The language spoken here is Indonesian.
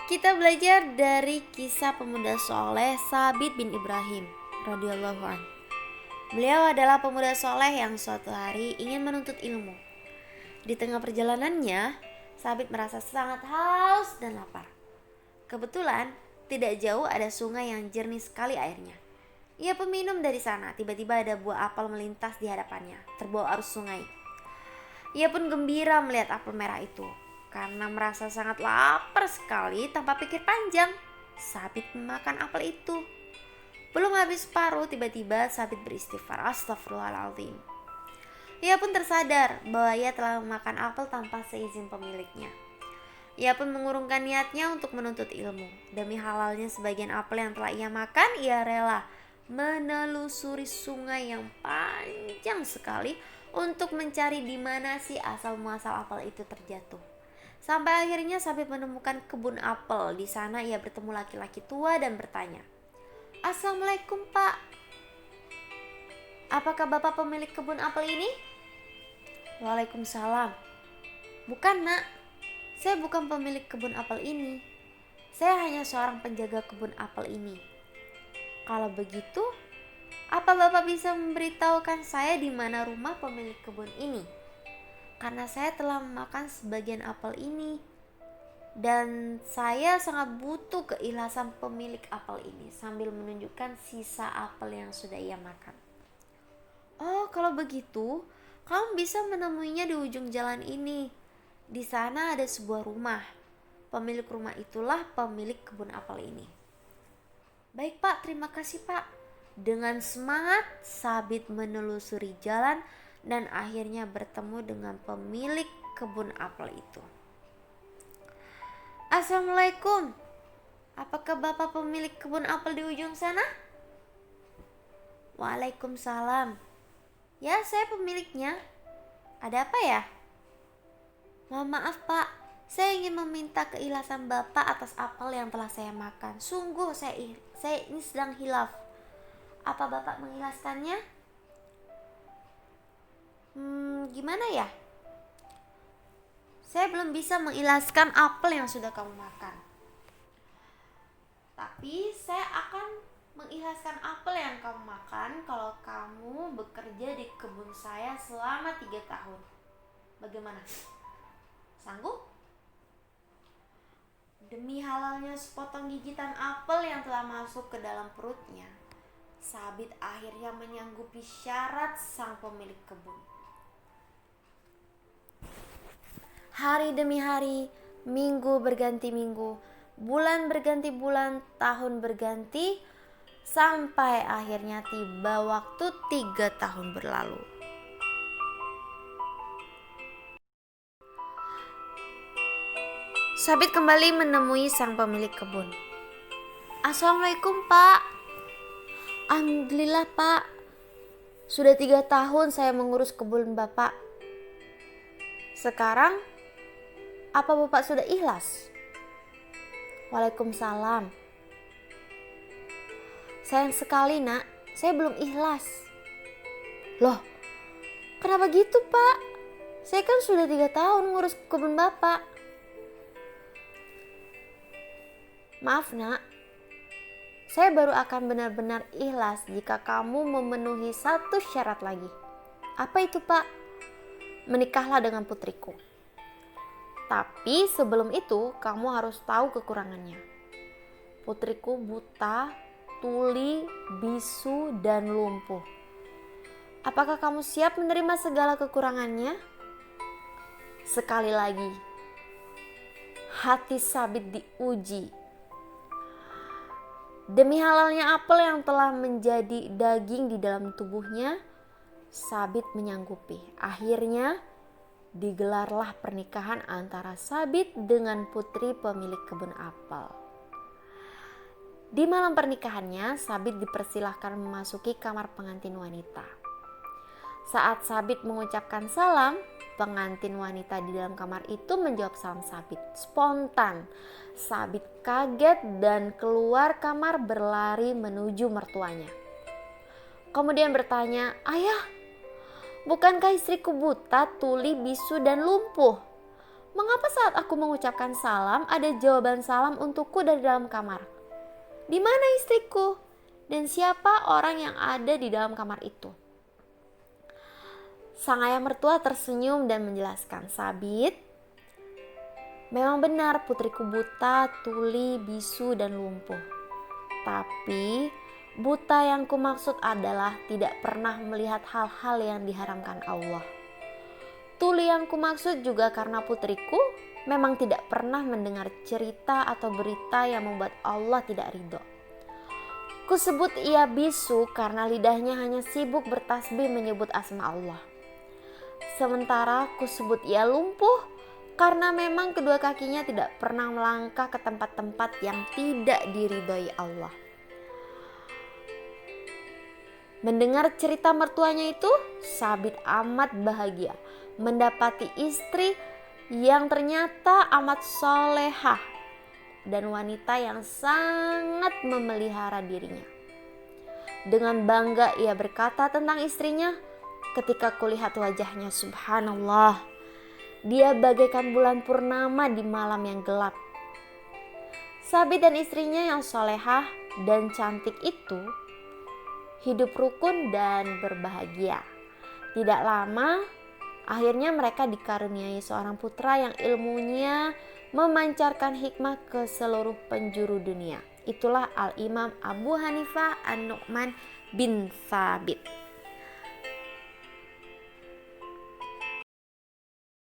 Kita belajar dari kisah pemuda soleh Sabit bin Ibrahim radhiyallahu an. Beliau adalah pemuda soleh yang suatu hari ingin menuntut ilmu. Di tengah perjalanannya, Sabit merasa sangat haus dan lapar. Kebetulan, tidak jauh ada sungai yang jernih sekali airnya. Ia pun minum dari sana. Tiba-tiba ada buah apel melintas di hadapannya, terbawa arus sungai. Ia pun gembira melihat apel merah itu. Karena merasa sangat lapar sekali, tanpa pikir panjang, Sabit memakan apel itu. Belum habis separuh, tiba-tiba Sabit beristighfar, astagfirullahaladzim. Ia pun tersadar bahwa ia telah memakan apel tanpa seizin pemiliknya. Ia pun mengurungkan niatnya untuk menuntut ilmu. Demi halalnya sebagian apel yang telah ia makan, ia rela menelusuri sungai yang panjang sekali untuk mencari di mana sih asal muasal apel itu terjatuh. Sampai akhirnya Sabit menemukan kebun apel. Di sana ia bertemu laki-laki tua dan bertanya, "Assalamualaikum Pak, apakah Bapak pemilik kebun apel ini?" "Waalaikumsalam." "Bukan nak, saya bukan pemilik kebun apel ini. Saya hanya seorang penjaga kebun apel ini." "Kalau begitu, apa Bapak bisa memberitahukan saya di mana rumah pemilik kebun ini? Karena saya telah memakan sebagian apel ini dan saya sangat butuh keikhlasan pemilik apel ini," sambil menunjukkan sisa apel yang sudah ia makan. "Oh, kalau begitu, kamu bisa menemuinya di ujung jalan ini. Di sana ada sebuah rumah. Pemilik rumah itulah pemilik kebun apel ini." "Baik Pak, terima kasih Pak." Dengan semangat, Sabit menelusuri jalan dan akhirnya bertemu dengan pemilik kebun apel itu. "Assalamualaikum, apakah Bapak pemilik kebun apel di ujung sana?" "Waalaikumsalam. Ya, saya pemiliknya. Ada apa ya?" "Mohon maaf Pak, saya ingin meminta keikhlasan Bapak atas apel yang telah saya makan. Sungguh saya ini sedang hilaf. Apa Bapak mengikhlaskannya?" Gimana ya? Saya belum bisa mengikhlaskan apel yang sudah kamu makan. Tapi saya akan mengikhlaskan apel yang kamu makan kalau kamu bekerja di kebun saya selama 3 tahun. Bagaimana? Sanggup? Demi halalnya sepotong gigitan apel yang telah masuk ke dalam perutnya, Sabit akhirnya menyanggupi syarat sang pemilik kebun. Hari demi hari, minggu berganti minggu, bulan berganti bulan, tahun berganti, sampai akhirnya tiba waktu 3 tahun berlalu. Sabit kembali menemui sang pemilik kebun. "Assalamualaikum Pak." "Alhamdulillah Pak, sudah 3 tahun saya mengurus kebun Bapak. Sekarang, apa Bapak sudah ikhlas?" "Waalaikumsalam." "Sayang sekali nak, saya belum ikhlas." "Loh, kenapa gitu Pak? Saya kan sudah 3 tahun ngurus kebun Bapak." "Maaf nak, saya baru akan benar-benar ikhlas jika kamu memenuhi satu syarat lagi." "Apa itu Pak?" "Menikahlah dengan putriku. Tapi sebelum itu kamu harus tahu kekurangannya. Putriku buta, tuli, bisu, dan lumpuh. Apakah kamu siap menerima segala kekurangannya?" Sekali lagi, hati Sabit diuji. Demi halalnya apel yang telah menjadi daging di dalam tubuhnya, Sabit menyanggupi. Akhirnya digelarlah pernikahan antara Sabit dengan putri pemilik kebun apel. Di malam pernikahannya, Sabit dipersilahkan memasuki kamar pengantin wanita. Saat Sabit mengucapkan salam, pengantin wanita di dalam kamar itu menjawab salam Sabit. Spontan, Sabit kaget dan keluar kamar berlari menuju mertuanya. Kemudian bertanya, "Ayah, bukankah istriku buta, tuli, bisu, dan lumpuh? Mengapa saat aku mengucapkan salam ada jawaban salam untukku dari dalam kamar? Di mana istriku? Dan siapa orang yang ada di dalam kamar itu?" Sang ayah mertua tersenyum dan menjelaskan, "Sabit, memang benar putriku buta, tuli, bisu, dan lumpuh. Tapi buta yang kumaksud adalah tidak pernah melihat hal-hal yang diharamkan Allah. Tuli yang kumaksud juga karena putriku memang tidak pernah mendengar cerita atau berita yang membuat Allah tidak ridho. Kusebut ia bisu karena lidahnya hanya sibuk bertasbih menyebut asma Allah. Sementara kusebut ia lumpuh karena memang kedua kakinya tidak pernah melangkah ke tempat-tempat yang tidak diridhoi Allah." Mendengar cerita mertuanya itu, Sabit amat bahagia mendapati istri yang ternyata amat solehah dan wanita yang sangat memelihara dirinya. Dengan bangga ia berkata tentang istrinya, "Ketika kulihat wajahnya, subhanallah, dia bagaikan bulan purnama di malam yang gelap." Sabit dan istrinya yang solehah dan cantik itu hidup rukun dan berbahagia. Tidak lama, akhirnya mereka dikaruniai seorang putra yang ilmunya memancarkan hikmah ke seluruh penjuru dunia. Itulah Al-Imam Abu Hanifah An-Nu'man bin Thabit.